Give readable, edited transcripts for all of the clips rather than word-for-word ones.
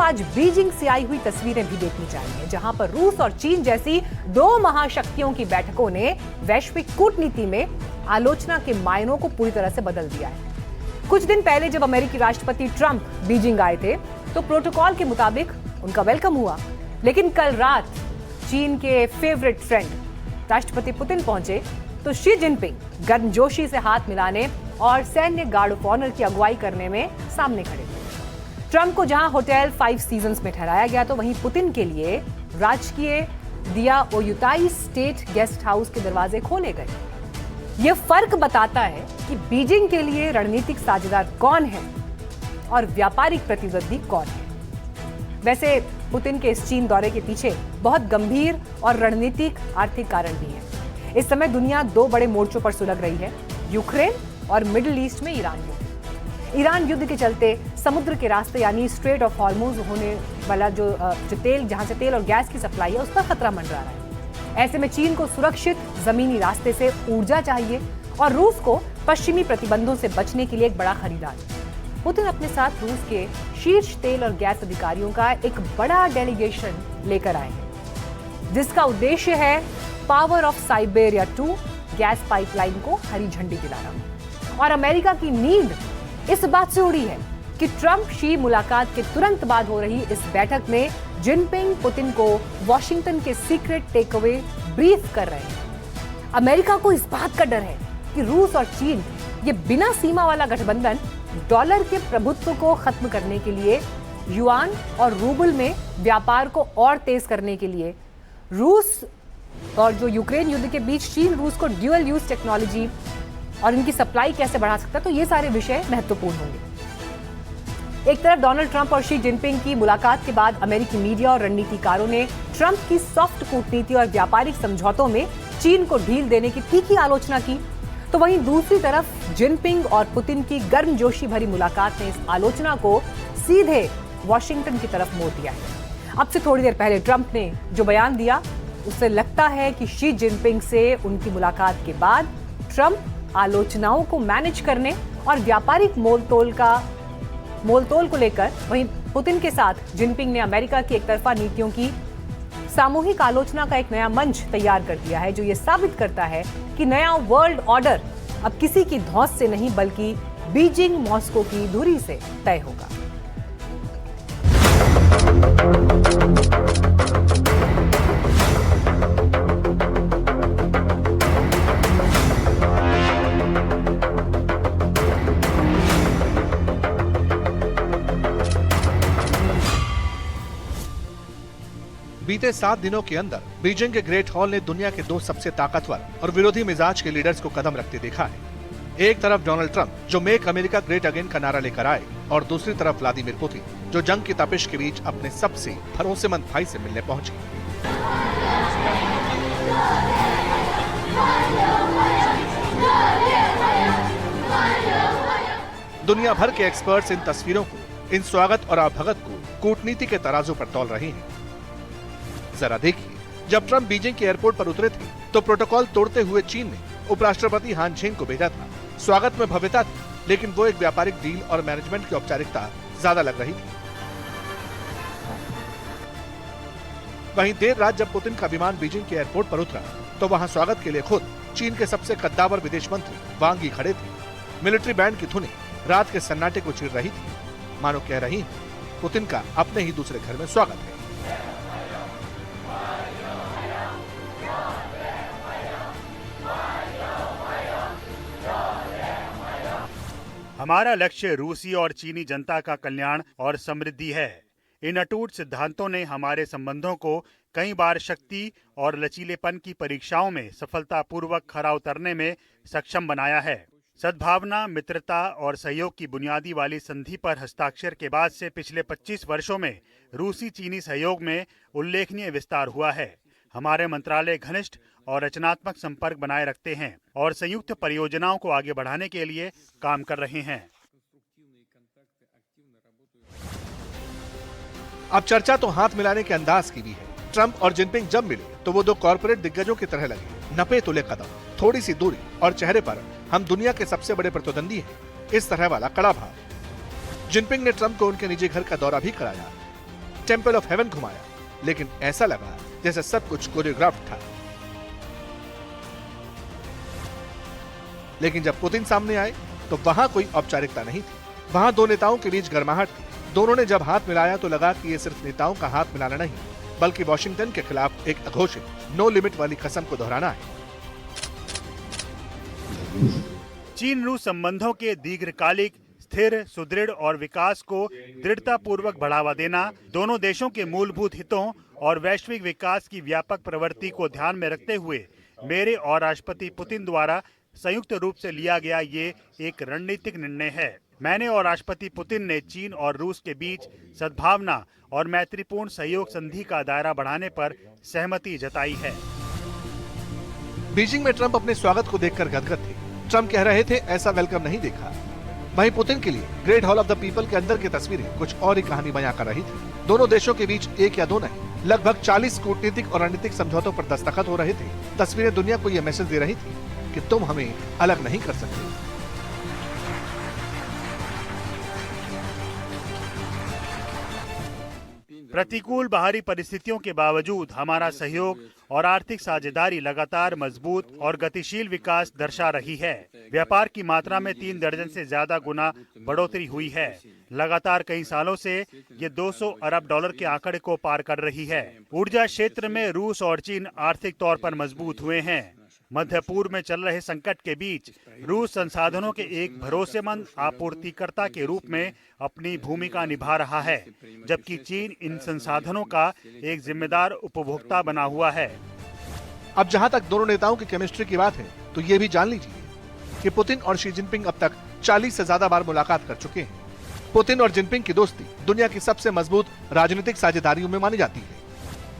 आज बीजिंग से आई हुई तस्वीरें भी देखनी चाहिए, जहां पर रूस और चीन जैसी दो महाशक्तियों की बैठकों ने वैश्विक कूटनीति में आलोचना के मायनों को पूरी तरह से बदल दिया है। कुछ दिन पहले जब अमेरिकी राष्ट्रपति ट्रंप बीजिंग आए थे तो प्रोटोकॉल के मुताबिक उनका वेलकम हुआ, लेकिन कल रात चीन के फेवरेट फ्रेंड राष्ट्रपति पुतिन पहुंचे तो शी जिनपिंग गर्मजोशी से हाथ मिलाने और सैन्य गार्ड ऑफ ऑनर की अगुवाई करने में सामने खड़े थे। ट्रंप को जहां होटल 5 सीजन्स में ठहराया गया तो वहीं पुतिन के लिए राजकीय दिया ओयुताई स्टेट गेस्ट हाउस के दरवाजे खोले गए। यह फर्क बताता है कि बीजिंग के लिए रणनीतिक साझेदार कौन है और व्यापारिक प्रतिद्वंदी कौन है। वैसे पुतिन के इस चीन दौरे के पीछे बहुत गंभीर और रणनीतिक आर्थिक कारण भी है। इस समय दुनिया दो बड़े मोर्चों पर सुलग रही है, यूक्रेन और मिडिल ईस्ट में ईरान युद्ध। ईरान युद्ध के चलते समुद्र के रास्ते यानी स्ट्रेट ऑफ हॉर्मुज होने वाला जो तेल, जहां से तेल और गैस की सप्लाई है, उस पर खतरा मंडरा रहा है। ऐसे में चीन को सुरक्षित जमीनी रास्ते से ऊर्जा चाहिए और रूस को पश्चिमी प्रतिबंधों से बचने के लिए एक बड़ा खरीदार। पुतिन अपने साथ रूस के शीर्ष तेल और गैस अधिकारियों का एक बड़ा डेलीगेशन लेकर आए हैं, जिसका उद्देश्य है power of Siberia 2 gas pipeline को हरी झंडी दिलाना। और अमेरिका की नींद इस बात से उड़ी है कि ट्रंप शी मुलाकात के तुरंत बाद हो रही इस बैठक में जिनपिंग पुतिन को वॉशिंगटन के सीक्रेट टेकअवे ब्रीफ कर रहे हैं। अमेरिका को इस बात का डर है कि रूस और चीन ये बिना सीमा वाला गठबंधन डॉलर के प्रभुत्व को खत्म करने के लिए, युआन और रूबल में व्यापार को और तेज करने के लिए, रूस और जो यूक्रेन युद्ध के बीच चीन रूस को ड्यूअल यूज टेक्नोलॉजी और इनकी सप्लाई कैसे बढ़ा सकता है, तो ये सारे विषय महत्वपूर्ण होंगे। एक तरफ डोनाल्ड ट्रंप और शी जिनपिंग की मुलाकात के बाद अमेरिकी मीडिया और रणनीतिकारों ने ट्रंप की सॉफ्ट कूटनीति और व्यापारिक समझौतों में चीन को ढील देने की तीखी आलोचना की, तो वहीं दूसरी तरफ जिनपिंग और पुतिन की गर्मजोशी भरी मुलाकात ने इस आलोचना को सीधे वॉशिंगटन की तरफ मोड़ दिया है। अब से थोड़ी देर पहले ट्रंप ने जो बयान दिया, उससे लगता है कि शी जिनपिंग से उनकी मुलाकात के बाद ट्रंप आलोचनाओं को मैनेज करने और व्यापारिक मोलतोल को लेकर, वहीं पुतिन के साथ जिनपिंग ने अमेरिका की एकतरफा नीतियों की सामूहिक आलोचना का एक नया मंच तैयार कर दिया है, जो ये साबित करता है कि नया वर्ल्ड ऑर्डर अब किसी की धौंस से नहीं बल्कि बीजिंग मॉस्को की धुरी से तय होगा। बीते 7 दिनों के अंदर बीजिंग के ग्रेट हॉल ने दुनिया के दो सबसे ताकतवर और विरोधी मिजाज के लीडर्स को कदम रखते देखा है। एक तरफ डोनाल्ड ट्रंप जो मेक अमेरिका ग्रेट अगेन का नारा लेकर आए, और दूसरी तरफ व्लादिमीर पुतिन जो जंग की तपिश के बीच अपने सबसे भरोसेमंद भाई से मिलने पहुंचे। दुनिया भर के एक्सपर्ट्स इन तस्वीरों को, इन स्वागत और आवभगत को कूटनीति के तराजू पर तौल रहे हैं। जरा देखिए, जब ट्रंप बीजिंग के एयरपोर्ट पर उतरे थे तो प्रोटोकॉल तोड़ते हुए चीन ने उपराष्ट्रपति हान झेंग को भेजा था। स्वागत में भव्यता थी, लेकिन वो एक व्यापारिक डील और मैनेजमेंट की औपचारिकता ज्यादा लग रही थी। वहीं देर रात जब पुतिन का विमान बीजिंग के एयरपोर्ट पर उतरा तो वहां स्वागत के लिए खुद चीन के सबसे कद्दावर विदेश मंत्री वांग यी खड़े थे। मिलिट्री बैंड की धुनें रात के सन्नाटे को चीर रही थी, मानो कह रही हैं, पुतिन का अपने ही दूसरे घर में स्वागत है। हमारा लक्ष्य रूसी और चीनी जनता का कल्याण और समृद्धि है। इन अटूट सिद्धांतों ने हमारे संबंधों को कई बार शक्ति और लचीलेपन की परीक्षाओं में सफलतापूर्वक खरा उतरने में सक्षम बनाया है। सद्भावना, मित्रता और सहयोग की बुनियादी वाली संधि पर हस्ताक्षर के बाद से पिछले 25 वर्षों में रूसी चीनी सहयोग में उल्लेखनीय विस्तार हुआ है। हमारे मंत्रालय घनिष्ठ और रचनात्मक संपर्क बनाए रखते हैं और संयुक्त परियोजनाओं को आगे बढ़ाने के लिए काम कर रहे हैं। अब चर्चा तो हाथ मिलाने के अंदाज की भी है। ट्रंप और जिनपिंग जब मिले तो वो दो कॉर्पोरेट दिग्गजों की तरह लगे। नपे तुले कदम, थोड़ी सी दूरी और चेहरे पर हम दुनिया के सबसे बड़े प्रतिद्वंदी हैं, इस तरह वाला कड़ा भाव। जिनपिंग ने ट्रंप को उनके निजी घर का दौरा भी कराया। टेम्पल ऑफ हेवन घुमाया, लेकिन ऐसा लगा जैसे सब कुछ कोरियोग्राफ्ड था। लेकिन जब पुतिन सामने आए तो वहां कोई औपचारिकता नहीं थी। वहां दो नेताओं के बीच गर्माहट थी। दोनों ने जब हाथ मिलाया तो लगा कि ये सिर्फ नेताओं का हाथ मिलाना नहीं, बल्कि वॉशिंगटन के खिलाफ एक अघोषित नो लिमिट वाली कसम को दोहराना है। चीन रूस संबंधों के दीर्घकालिक, स्थिर, सुदृढ़ और विकास को दृढ़ता पूर्वक बढ़ावा देना, दोनों देशों के मूलभूत हितों और वैश्विक विकास की व्यापक प्रवृत्ति को ध्यान में रखते हुए मेरे और राष्ट्रपति पुतिन द्वारा संयुक्त रूप से लिया गया ये एक रणनीतिक निर्णय है। मैंने और राष्ट्रपति पुतिन ने चीन और रूस के बीच सद्भावना और मैत्रीपूर्ण सहयोग संधि का दायरा बढ़ाने पर सहमति जताई है। बीजिंग में ट्रंप अपने स्वागत को देखकर गदगद थे। ट्रंप कह रहे थे ऐसा वेलकम नहीं देखा। वहीं पुतिन के लिए great hall of the people के अंदर की तस्वीरें कुछ और ही कहानी बयां कर रही थी। दोनों देशों के बीच एक या दो नहीं, लगभग 40 कूटनीतिक और रणनीतिक समझौतों पर दस्तखत हो रहे थे। तस्वीरें दुनिया को यह मैसेज दे रही थी कि तुम हमें अलग नहीं कर सकते। प्रतिकूल बाहरी परिस्थितियों के बावजूद हमारा सहयोग और आर्थिक साझेदारी लगातार मजबूत और गतिशील विकास दर्शा रही है। व्यापार की मात्रा में 3 दर्जन से ज्यादा गुना बढ़ोतरी हुई है। लगातार कई सालों से ये 200 अरब डॉलर के आंकड़े को पार कर रही है। ऊर्जा क्षेत्र में रूस और चीन आर्थिक तौर पर मजबूत हुए हैं। मध्य पूर्व में चल रहे संकट के बीच रूस संसाधनों के एक भरोसेमंद आपूर्तिकर्ता के रूप में अपनी भूमिका निभा रहा है, जबकि चीन इन संसाधनों का एक जिम्मेदार उपभोक्ता बना हुआ है। अब जहां तक दोनों नेताओं की केमिस्ट्री की बात है, तो ये भी जान लीजिए कि पुतिन और शी जिनपिंग अब तक 40 से ज्यादा बार मुलाकात कर चुके हैं। पुतिन और जिनपिंग की दोस्ती दुनिया की सबसे मजबूत राजनीतिक साझेदारियों में मानी जाती है।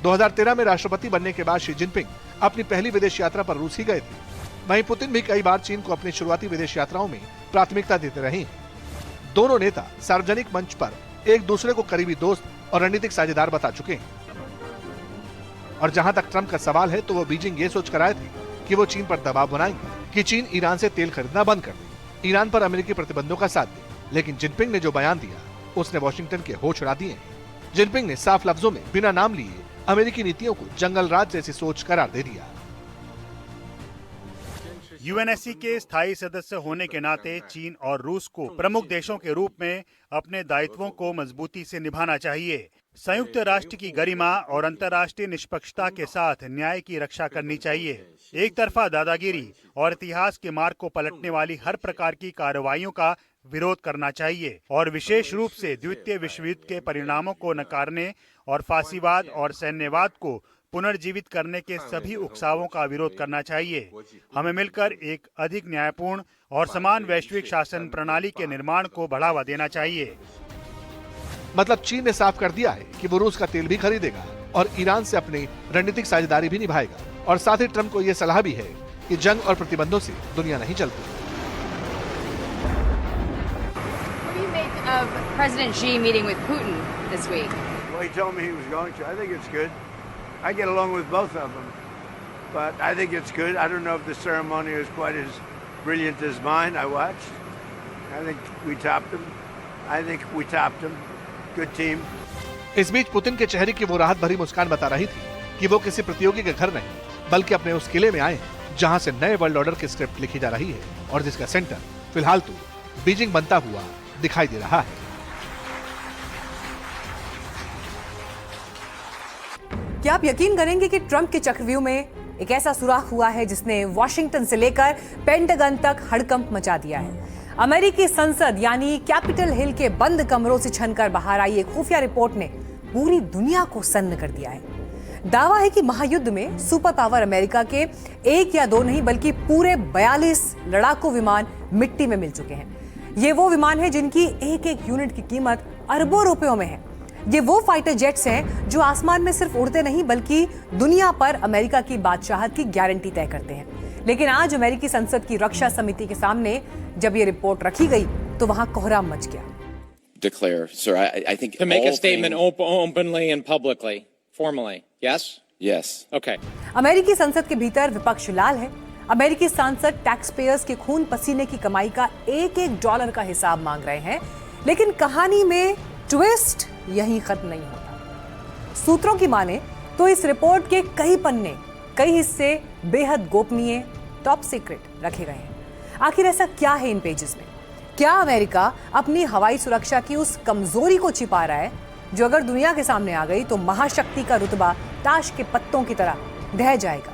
2013 में राष्ट्रपति बनने के बाद शी जिनपिंग अपनी पहली विदेश यात्रा पर रूस ही गए थे। वहीं पुतिन भी कई बार चीन को अपनी शुरुआती विदेश यात्राओं में प्राथमिकता देते रहे हैं। दोनों नेता सार्वजनिक मंच पर एक दूसरे को करीबी दोस्त और रणनीतिक साझेदार बता चुके हैं। और जहां तक ट्रंप का सवाल है, तो वो बीजिंग ये सोच कर आए थे कि वो चीन पर दबाव बनाएंगे कि चीन ईरान से तेल खरीदना बंद कर दे, ईरान पर अमेरिकी प्रतिबंधों का साथ दे। लेकिन जिनपिंग ने जो बयान दिया, उसने वॉशिंगटन के होश उड़ा दिए। जिनपिंग ने साफ लफ्जों में बिना नाम लिए अमेरिकी नीतियों को जंगल राज जैसी सोच करार दे दिया। यूएनएससी के स्थायी सदस्य होने के नाते चीन और रूस को प्रमुख देशों के रूप में अपने दायित्वों को मजबूती से निभाना चाहिए। संयुक्त राष्ट्र की गरिमा और अंतर्राष्ट्रीय निष्पक्षता के साथ न्याय की रक्षा करनी चाहिए। एक तरफा दादागिरी और इतिहास के मार्ग को पलटने वाली हर प्रकार की कार्रवाइयों का विरोध करना चाहिए और विशेष रूप से द्वितीय विश्व युद्ध के परिणामों को नकारने और फांसीवाद और सैन्यवाद को पुनर्जीवित करने के सभी उकसावों का विरोध करना चाहिए। हमें मिलकर एक अधिक न्यायपूर्ण और समान वैश्विक शासन प्रणाली के निर्माण को बढ़ावा देना चाहिए। मतलब चीन ने साफ कर दिया है कि वो रूस का तेल भी खरीदेगा और ईरान से अपनी रणनीतिक साझेदारी भी निभाएगा। और साथ ही ट्रंप को यह सलाह भी है कि जंग और प्रतिबंधों से दुनिया नहीं चलती। What do you make of President Xi meeting with Putin this week? Well, he told me he was going to. I think it's good. I get along with both of them, but I think it's good. I don't know if the ceremony was quite as brilliant as mine. I watched. I think we topped them. Good team. इस बीच Putin के चेहरे की वो राहत भरी मुस्कान बता रही थी कि वो किसी प्रतियोगी के घर नहीं, बल्कि अपने उस किले में आए हैं जहां से नए वर्ल्ड ऑर्डर की स्क्रिप्ट लिखी जा रही है और जिसका सेंटर फिलहाल तो बीजिंग बनता हुआ दिखाई दे रहा है। क्या आप यकीन करेंगे कि ट्रंप के चक्रव्यूह में एक ऐसा सुराख हुआ है जिसने वॉशिंगटन से लेकर पेंटागन तक हड़कंप मचा दिया है। अमेरिकी संसद यानी कैपिटल हिल के बंद कमरों से छनकर बाहर आई एक खुफिया रिपोर्ट ने पूरी दुनिया को सन्न कर दिया है। दावा है कि महायुद्ध में सुपर पावर अमेरिका के एक या दो नहीं बल्कि पूरे 42 लड़ाकू विमान मिट्टी में मिल चुके हैं। ये वो विमान है जिनकी एक एक यूनिट की कीमत अरबों रुपयों में है। ये वो फाइटर जेट्स हैं जो आसमान में सिर्फ उड़ते नहीं बल्कि दुनिया पर अमेरिका की बादशाहत की गारंटी तय करते हैं। लेकिन आज अमेरिकी संसद की रक्षा समिति के सामने जब ये रिपोर्ट रखी गई तो वहां कोहराम मच गया। Declare, sir, I think to make a statement openly and publicly, formally. Yes? Yes. Okay. अमेरिकी संसद के भीतर विपक्ष लाल है। अमेरिकी सांसद टैक्स पेयर्स के खून पसीने की कमाई का एक एक डॉलर का हिसाब मांग रहे हैं। लेकिन कहानी में ट्विस्ट यहीं खत्म नहीं होता। सूत्रों की माने तो इस रिपोर्ट के कई पन्ने, कई हिस्से बेहद गोपनीय, टॉप सीक्रेट रखे गए हैं। आखिर ऐसा क्या है इन पेजेस में? क्या अमेरिका अपनी हवाई सुरक्षा की उस कमजोरी को छिपा रहा है जो अगर दुनिया के सामने आ गई तो महाशक्ति का रुतबा ताश के पत्तों की तरह ढह जाएगा?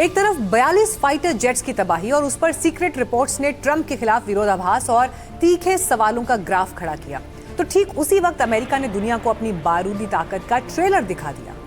एक तरफ 42 फाइटर जेट्स की तबाही और उस पर सीक्रेट रिपोर्ट्स ने ट्रंप के खिलाफ विरोधाभास और तीखे सवालों का ग्राफ खड़ा किया, तो ठीक उसी वक्त अमेरिका ने दुनिया को अपनी बारूदी ताकत का ट्रेलर दिखा दिया।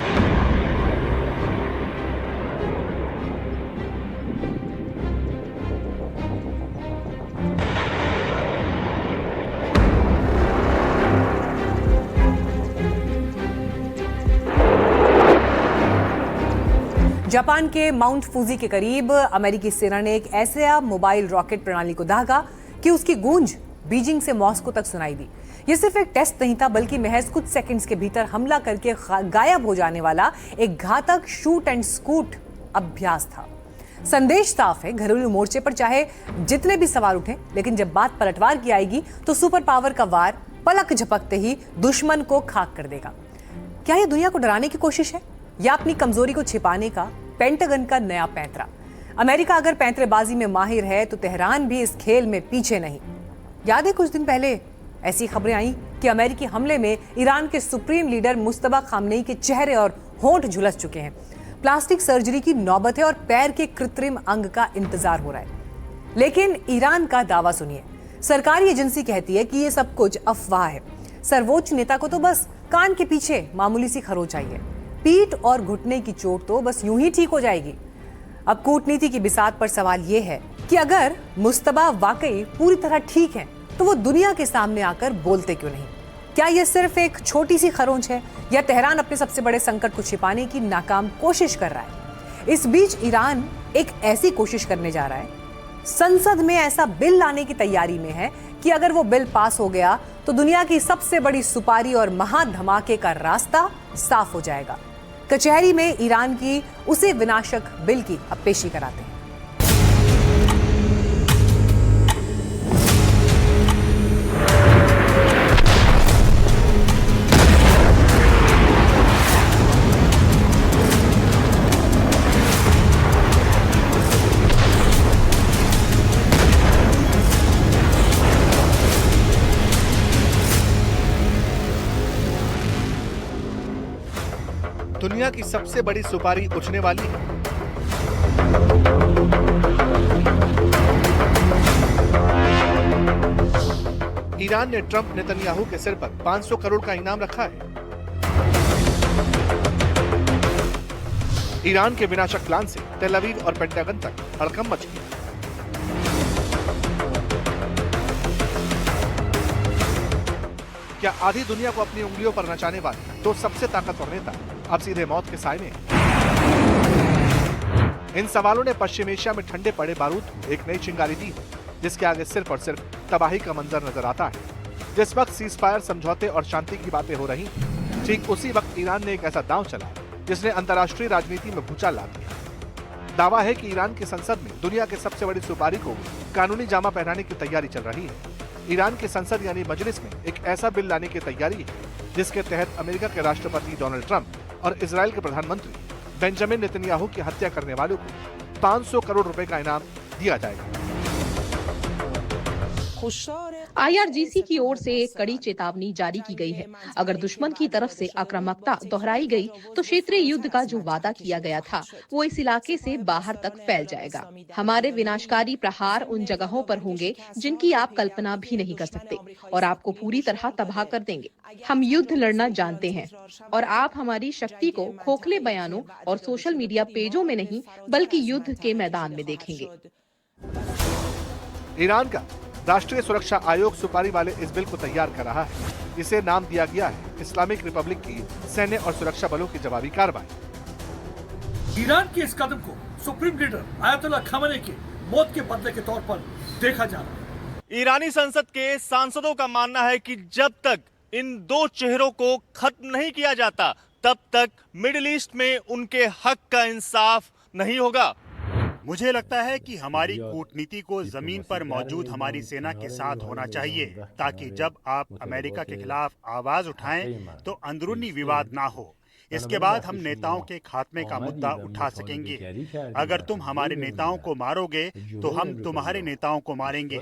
जापान के माउंट फूजी के करीब अमेरिकी सेना ने एक ऐसा मोबाइल रॉकेट प्रणाली को दागा कि उसकी गूंज बीजिंग से मॉस्को तक सुनाई दी। यह सिर्फ एक टेस्ट नहीं था, बल्कि महज कुछ सेकंड्स के भीतर हमला करके गायब हो जाने वाला एक घातक शूट एंड स्कूट अभ्यास था। संदेश साफ है, घरेलू मोर्चे पर चाहे जितने भी सवाल उठे, लेकिन जब बात पलटवार की आएगी तो सुपर पावर का वार पलक झपकते ही दुश्मन को खाक कर देगा। क्या यह दुनिया को डराने की कोशिश है या अपनी कमजोरी को छिपाने का पेंटागन का नया पैंतरा? अमेरिका अगर पैंतरेबाजी में माहिर है तो तेहरान भी इस खेल में पीछे नहीं। याद है कुछ दिन पहले ऐसी खबरें आई कि अमेरिकी हमले में ईरान के सुप्रीम लीडर मुस्तफा खामनेई के चेहरे और होंठ झुलस चुके हैं। प्लास्टिक सर्जरी की नौबत है और पैर के कृत्रिम अंग का इंतजार हो रहा है। लेकिन ईरान का दावा सुनिए, सरकारी एजेंसी कहती है कि यह सब कुछ अफवाह है। सर्वोच्च नेता को तो बस कान के पीछे मामूली सी खरोंच चाहिए, पीठ और घुटने की चोट तो बस यूं ही ठीक हो जाएगी। अब कूटनीति की बिसात पर सवाल यह है कि अगर मुस्तफा वाकई पूरी तरह ठीक है तो वो दुनिया के सामने आकर बोलते क्यों नहीं? क्या यह सिर्फ एक छोटी सी खरोंच है या तेहरान अपने सबसे बड़े संकट को छिपाने की नाकाम कोशिश कर रहा है? इस बीच ईरान एक ऐसी कोशिश करने जा रहा है, संसद में ऐसा बिल लाने की तैयारी में है कि अगर वो बिल पास हो गया तो दुनिया की सबसे बड़ी सुपारी और महाधमाके का रास्ता साफ हो जाएगा। कचहरी में ईरान की उसे विनाशक बिल की अब पेशी कराते हैं। दुनिया की सबसे बड़ी सुपारी उछने वाली है। ईरान ने ट्रंप नेतन्याहू के सिर पर 500 करोड़ का इनाम रखा है। ईरान के विनाशक प्लान से तेल अवीव और पेंटागन तक हड़कंप मच गया। क्या आधी दुनिया को अपनी उंगलियों पर नचाने वाले तो सबसे ताकतवर नेता अब सीधे मौत के साए में? इन सवालों ने पश्चिम एशिया में ठंडे पड़े बारूद को एक नई चिंगारी दी है, जिसके आगे सिर्फ और सिर्फ तबाही का मंजर नजर आता है। जिस वक्त सीजफायर समझौते और शांति की बातें हो रही हैं, ठीक उसी वक्त ईरान ने एक ऐसा दांव चला जिसने अंतर्राष्ट्रीय राजनीति में भूचाल ला दिया। दावा है कि ईरान की संसद में दुनिया के सबसे बड़ी सुपारी को कानूनी जामा पहनाने की तैयारी चल रही है। ईरान की संसद यानी मजलिस में एक ऐसा बिल लाने की तैयारी है जिसके तहत अमेरिका के राष्ट्रपति डोनाल्ड ट्रंप और इजराइल के प्रधानमंत्री बेंजामिन नेतन्याहू की हत्या करने वालों को 500 करोड़ रुपए का इनाम दिया जाएगा। IRGC की ओर से एक कड़ी चेतावनी जारी की गई है। अगर दुश्मन की तरफ से आक्रामकता दोहराई गई तो क्षेत्रीय युद्ध का जो वादा किया गया था वो इस इलाके से बाहर तक फैल जाएगा। हमारे विनाशकारी प्रहार उन जगहों पर होंगे जिनकी आप कल्पना भी नहीं कर सकते और आपको पूरी तरह तबाह कर देंगे। हम युद्ध लड़ना जानते हैं और आप हमारी शक्ति को खोखले बयानों और सोशल मीडिया पेजों में नहीं बल्कि युद्ध के मैदान में देखेंगे। ईरान का राष्ट्रीय सुरक्षा आयोग सुपारी वाले इस बिल को तैयार कर रहा है। इसे नाम दिया गया है इस्लामिक रिपब्लिक की सैन्य और सुरक्षा बलों की जवाबी कार्रवाई। ईरान के इस कदम को सुप्रीम लीडर आयतुल्लाह खामेनी के मौत के बदले के तौर पर देखा जा रहा है। ईरानी संसद के सांसदों का मानना है कि जब तक इन दो चेहरों को खत्म नहीं किया जाता, तब तक मिडिल ईस्ट में उनके हक का इंसाफ नहीं होगा। मुझे लगता है कि हमारी कूटनीति को जमीन पर मौजूद हमारी सेना के साथ होना चाहिए, ताकि जब आप अमेरिका के खिलाफ आवाज उठाएं तो अंदरूनी विवाद ना हो। इसके बाद हम नेताओं के खात्मे का मुद्दा उठा सकेंगे। अगर तुम हमारे नेताओं को मारोगे तो हम तुम्हारे नेताओं को मारेंगे।